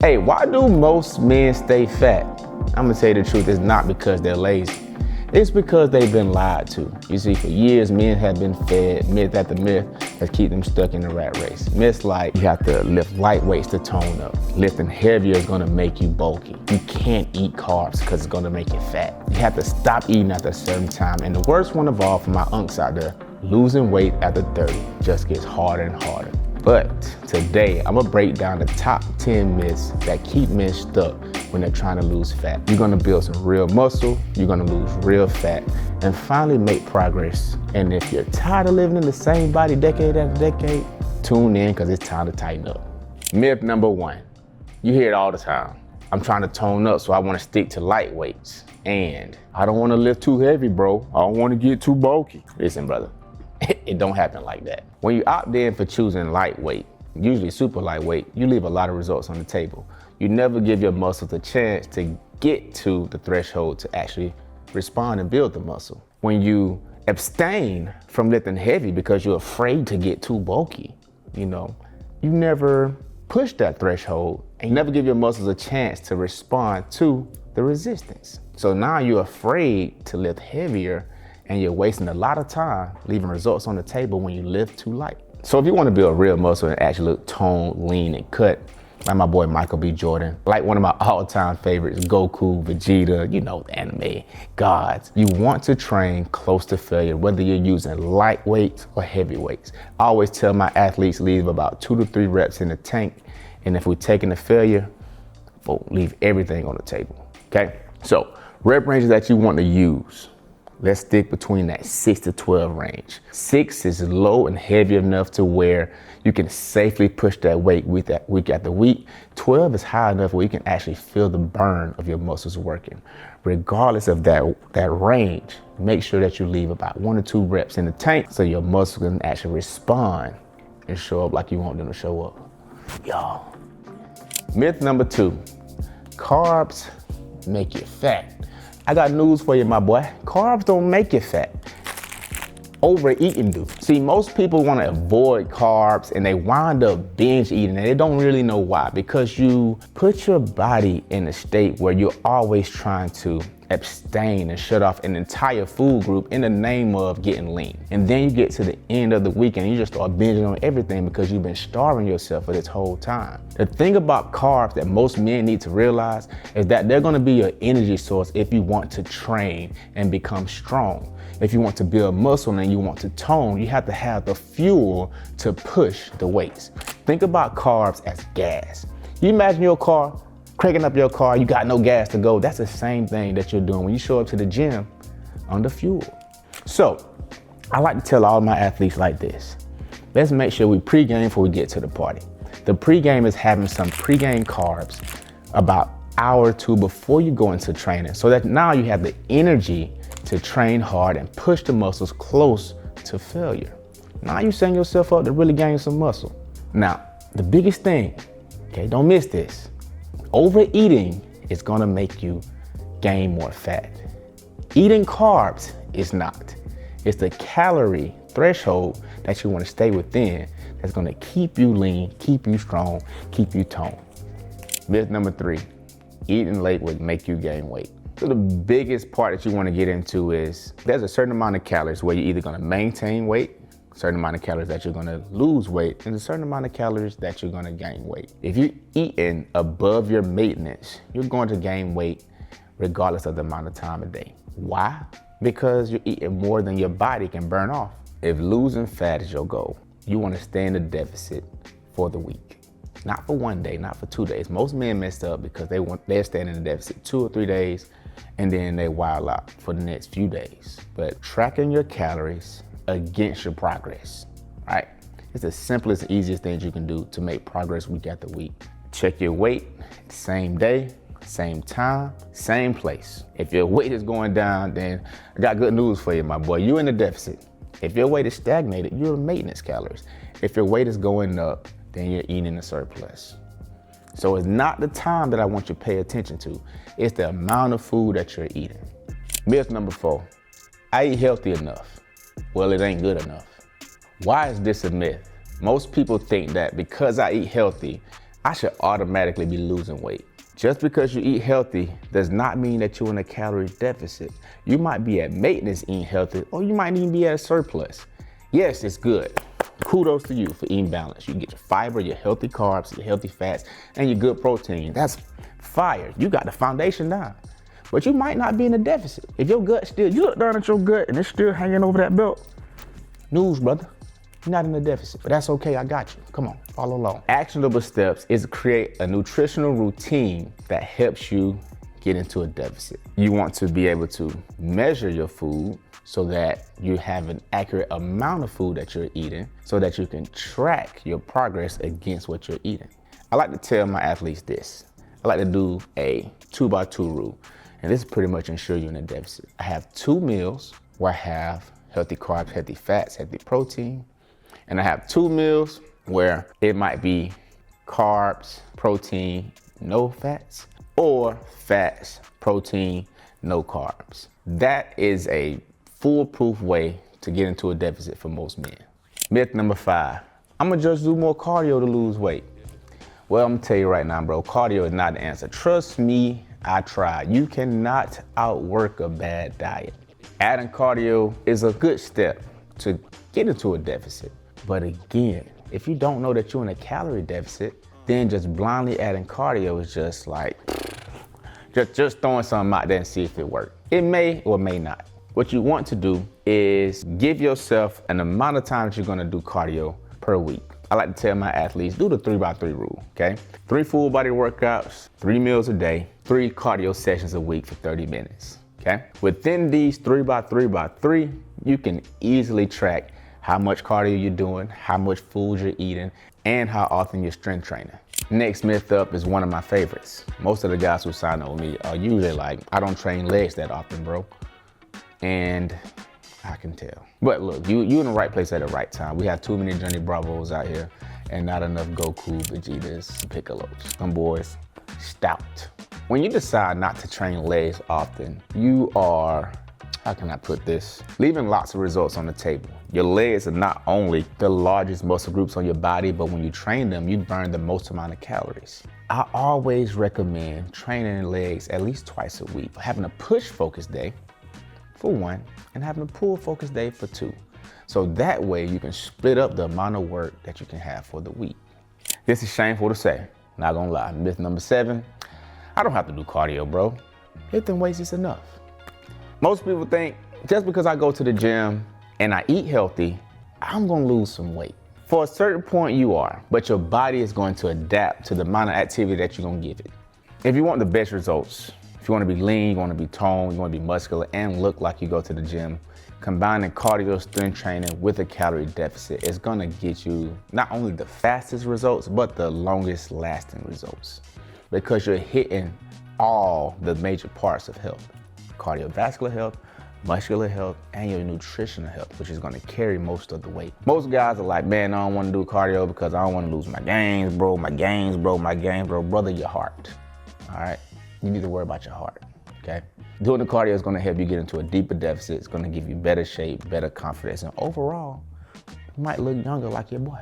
Hey, why do most men stay fat? I'm gonna tell you the truth, it's not because they're lazy. It's because they've been lied to. You see, for years, men have been fed myth after myth that keep them stuck in the rat race. Myths like you have to lift light weights to tone up. Lifting heavier is gonna make you bulky. You can't eat carbs because it's gonna make you fat. You have to stop eating after a certain time. And the worst one of all for my unks out there, losing weight after 30 just gets harder and harder. But today, I'm gonna break down the top 10 myths that keep men stuck when they're trying to lose fat. You're gonna build some real muscle, you're gonna lose real fat, and finally make progress. And if you're tired of living in the same body decade after decade, tune in because it's time to tighten up. Myth number 1, you hear it all the time. I'm trying to tone up, so I wanna stick to light weights. And I don't wanna lift too heavy, bro. I don't wanna get too bulky. Listen, brother. It don't happen like that. When you opt in for choosing lightweight, usually super lightweight, you leave a lot of results on the table. You never give your muscles a chance to get to the threshold to actually respond and build the muscle. When you abstain from lifting heavy because you're afraid to get too bulky, you never push that threshold and you never give your muscles a chance to respond to the resistance. So now you're afraid to lift heavier and you're wasting a lot of time leaving results on the table when you lift too light. So if you want to build real muscle and actually look toned, lean, and cut, like my boy Michael B. Jordan, like one of my all-time favorites, Goku, Vegeta, the anime gods. You want to train close to failure, whether you're using light weights or heavy weights. I always tell my athletes leave about 2 to 3 reps in the tank, and if we're taking the failure, we'll leave everything on the table, okay? So rep ranges that you want to use. Let's stick between that 6 to 12 range. 6 is low and heavy enough to where you can safely push that weight week after week. 12 is high enough where you can actually feel the burn of your muscles working. Regardless of that range, make sure that you leave about 1 or 2 reps in the tank so your muscles can actually respond and show up like you want them to show up. Y'all. Myth number 2, carbs make you fat. I got news for you, my boy. Carbs don't make you fat. Overeating do. See, most people want to avoid carbs and they wind up binge eating and they don't really know why. Because you put your body in a state where you're always trying to abstain and shut off an entire food group in the name of getting lean. And then you get to the end of the week and you just start binging on everything because you've been starving yourself for this whole time. The thing about carbs that most men need to realize is that they're gonna be your energy source if you want to train and become strong. If you want to build muscle and you want to tone, you have to have the fuel to push the weights. Think about carbs as gas. You imagine your car, cranking up your car, you got no gas to go. That's the same thing that you're doing when you show up to the gym under fuel. So I like to tell all my athletes like this. Let's make sure we pregame before we get to the party. The pregame is having some pregame carbs about an hour or 2 before you go into training so that now you have the energy to train hard and push the muscles close to failure. Now you're setting yourself up to really gain some muscle. Now, the biggest thing, okay, don't miss this. Overeating is gonna make you gain more fat. Eating carbs is not. It's the calorie threshold that you wanna stay within that's gonna keep you lean, keep you strong, keep you toned. Myth number 3, eating late will make you gain weight. So the biggest part that you wanna get into is there's a certain amount of calories where you're either gonna maintain weight, a certain amount of calories that you're gonna lose weight, and a certain amount of calories that you're gonna gain weight. If you're eating above your maintenance, you're going to gain weight regardless of the amount of time a day. Why? Because you're eating more than your body can burn off. If losing fat is your goal, you wanna stay in the deficit for the week. Not for 1 day, not for 2 days. Most men messed up because they're staying in the deficit 2 or 3 days and then they wild out for the next few days. But tracking your calories against your progress, right? It's the simplest, easiest things you can do to make progress week after week. Check your weight, same day, same time, same place. If your weight is going down, then I got good news for you, my boy. You're in the deficit. If your weight is stagnated, you're in maintenance calories. If your weight is going up, then you're eating a surplus. So it's not the time that I want you to pay attention to. It's the amount of food that you're eating. Myth number 4, I eat healthy enough. Well, it ain't good enough. Why is this a myth? Most people think that because I eat healthy, I should automatically be losing weight. Just because you eat healthy does not mean that you're in a calorie deficit. You might be at maintenance eating healthy, or you might even be at a surplus. Yes, it's good. Kudos to you for eating balanced. You get your fiber, your healthy carbs, your healthy fats, and your good protein. That's fire. You got the foundation down. But you might not be in a deficit. If your gut still, you look down at your gut and it's still hanging over that belt, news, brother. You're not in a deficit, but that's okay, I got you. Come on, follow along. Actionable steps is to create a nutritional routine that helps you get into a deficit. You want to be able to measure your food so that you have an accurate amount of food that you're eating so that you can track your progress against what you're eating. I like to tell my athletes this. I like to do a 2x2 rule, and this pretty much ensures you're in a deficit. I have 2 meals where I have healthy carbs, healthy fats, healthy protein. And I have 2 meals where it might be carbs, protein, no fats, or fats, protein, no carbs. That is a foolproof way to get into a deficit for most men. Myth number 5, I'm gonna just do more cardio to lose weight. Well, I'm gonna tell you right now, bro, cardio is not the answer. Trust me, I tried. You cannot outwork a bad diet. Adding cardio is a good step to get into a deficit. But again, if you don't know that you're in a calorie deficit, then just blindly adding cardio is just like, just throwing something out there and see if it works. It may or may not. What you want to do is give yourself an amount of time that you're gonna do cardio per week. I like to tell my athletes, do the 3x3 rule, okay? 3 full body workouts, 3 meals a day, 3 cardio sessions a week for 30 minutes, okay? Within these 3x3x3, you can easily track how much cardio you're doing, how much food you're eating, and how often you're strength training. Next myth up is one of my favorites. Most of the guys who sign up with me are usually like, I don't train legs that often, bro. And I can tell. But look, you're in the right place at the right time. We have too many Johnny Bravos out here and not enough Goku, Vegetas, Piccolos. Them boys, stout. When you decide not to train legs often, you are, how can I put this? Leaving lots of results on the table. Your legs are not only the largest muscle groups on your body, but when you train them, you burn the most amount of calories. I always recommend training legs at least twice a week. Having a push focus day for 1, and having a pull focus day for 2. So that way you can split up the amount of work that you can have for the week. This is shameful to say, not gonna lie. Myth number 7, I don't have to do cardio, bro. Lifting weights is enough. Most people think just because I go to the gym and I eat healthy, I'm gonna lose some weight. For a certain point you are, but your body is going to adapt to the amount of activity that you're gonna give it. If you want the best results, if you wanna be lean, you wanna be toned, you wanna be muscular, and look like you go to the gym, combining cardio strength training with a calorie deficit is gonna get you not only the fastest results, but the longest lasting results. Because you're hitting all the major parts of health. Cardiovascular health, muscular health, and your nutritional health, which is gonna carry most of the weight. Most guys are like, man, I don't wanna do cardio because I don't wanna lose my gains, bro, my gains, bro, my gains, bro. Brother, your heart, all right? You need to worry about your heart, okay? Doing the cardio is gonna help you get into a deeper deficit. It's gonna give you better shape, better confidence, and overall, you might look younger like your boy.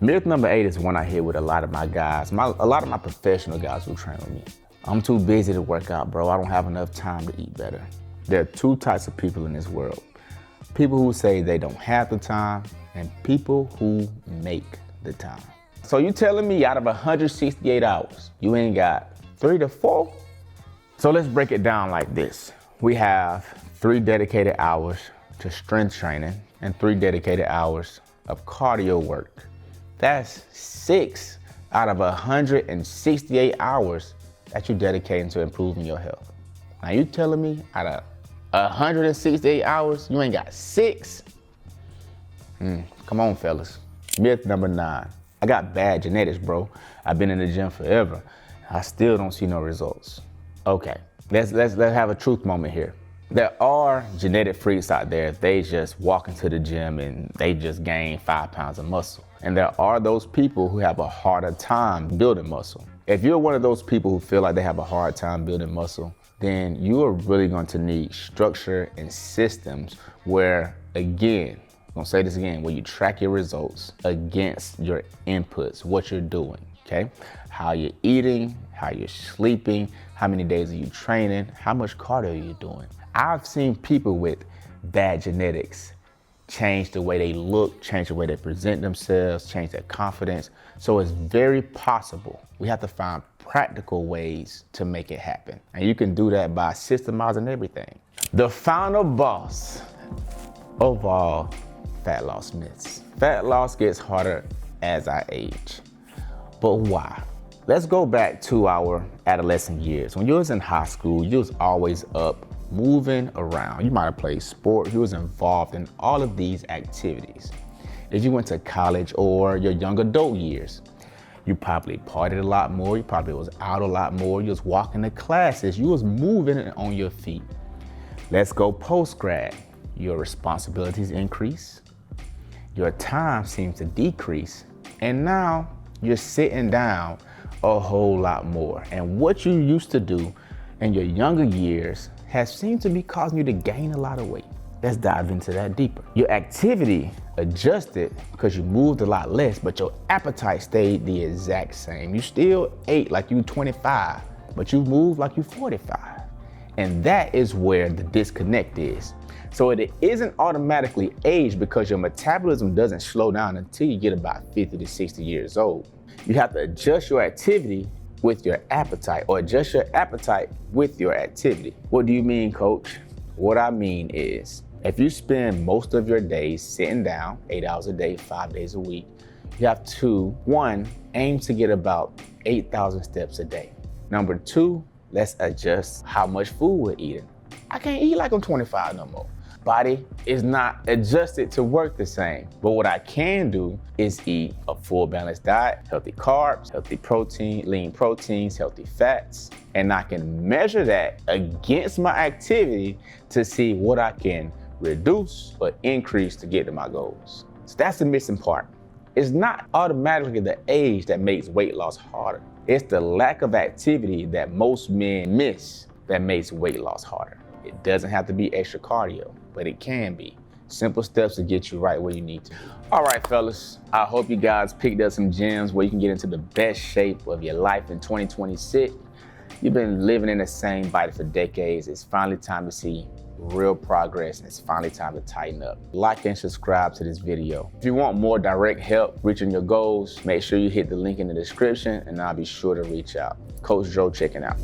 Myth number 8 is one I hear with a lot of my guys, a lot of my professional guys who train with me. I'm too busy to work out, bro. I don't have enough time to eat better. There are 2 types of people in this world. People who say they don't have the time, and people who make the time. So you telling me out of 168 hours, you ain't got 3 to 4? So let's break it down like this. We have 3 dedicated hours to strength training and 3 dedicated hours of cardio work. That's 6 out of 168 hours that you're dedicating to improving your health. Now you telling me out of 168 hours, you ain't got 6? Come on, fellas. Myth number 9, I got bad genetics, bro. I've been in the gym forever. I still don't see no results. Okay, let's have a truth moment here. There are genetic freaks out there. They just walk into the gym and they just gain 5 pounds of muscle. And there are those people who have a harder time building muscle. If you're one of those people who feel like they have a hard time building muscle, then you are really going to need structure and systems where, again, I'm gonna say this again, where you track your results against your inputs, what you're doing. okay? How you're eating, how you're sleeping, how many days are you training, how much cardio are you doing. I've seen people with bad genetics change the way they look, change the way they present themselves, change their confidence. So it's very possible. We have to find practical ways to make it happen. And you can do that by systemizing everything. The final boss of all fat loss myths. Fat loss gets harder as I age. But why? Let's go back to our adolescent years. When you was in high school, you was always up, moving around. You might have played sport, you was involved in all of these activities. If you went to college or your young adult years, you probably partied a lot more, you probably was out a lot more, you was walking to classes, you was moving on your feet. Let's go post-grad. Your responsibilities increase, your time seems to decrease, and now you're sitting down a whole lot more. And what you used to do in your younger years has seemed to be causing you to gain a lot of weight. Let's dive into that deeper. Your activity adjusted because you moved a lot less, but your appetite stayed the exact same. You still ate like you 25, but you moved like you 45. And that is where the disconnect is. So it isn't automatically age because your metabolism doesn't slow down until you get about 50 to 60 years old. You have to adjust your activity with your appetite, or adjust your appetite with your activity. What do you mean, coach? What I mean is, if you spend most of your days sitting down, 8 hours a day, 5 days a week, you have to, 1, aim to get about 8,000 steps a day. Number 2, let's adjust how much food we're eating. I can't eat like I'm 25 no more. Body is not adjusted to work the same. But what I can do is eat a full balanced diet, healthy carbs, healthy protein, lean proteins, healthy fats, and I can measure that against my activity to see what I can reduce or increase to get to my goals. So that's the missing part. It's not automatically the age that makes weight loss harder. It's the lack of activity that most men miss that makes weight loss harder. It doesn't have to be extra cardio, but it can be. Simple steps to get you right where you need to. All right, fellas, I hope you guys picked up some gems where you can get into the best shape of your life in 2026. You've been living in the same body for decades. It's finally time to see real progress, and it's finally time to tighten up. Like and subscribe to this video. If you want more direct help reaching your goals, make sure you hit the link in the description and I'll be sure to reach out. Coach Joe checking out.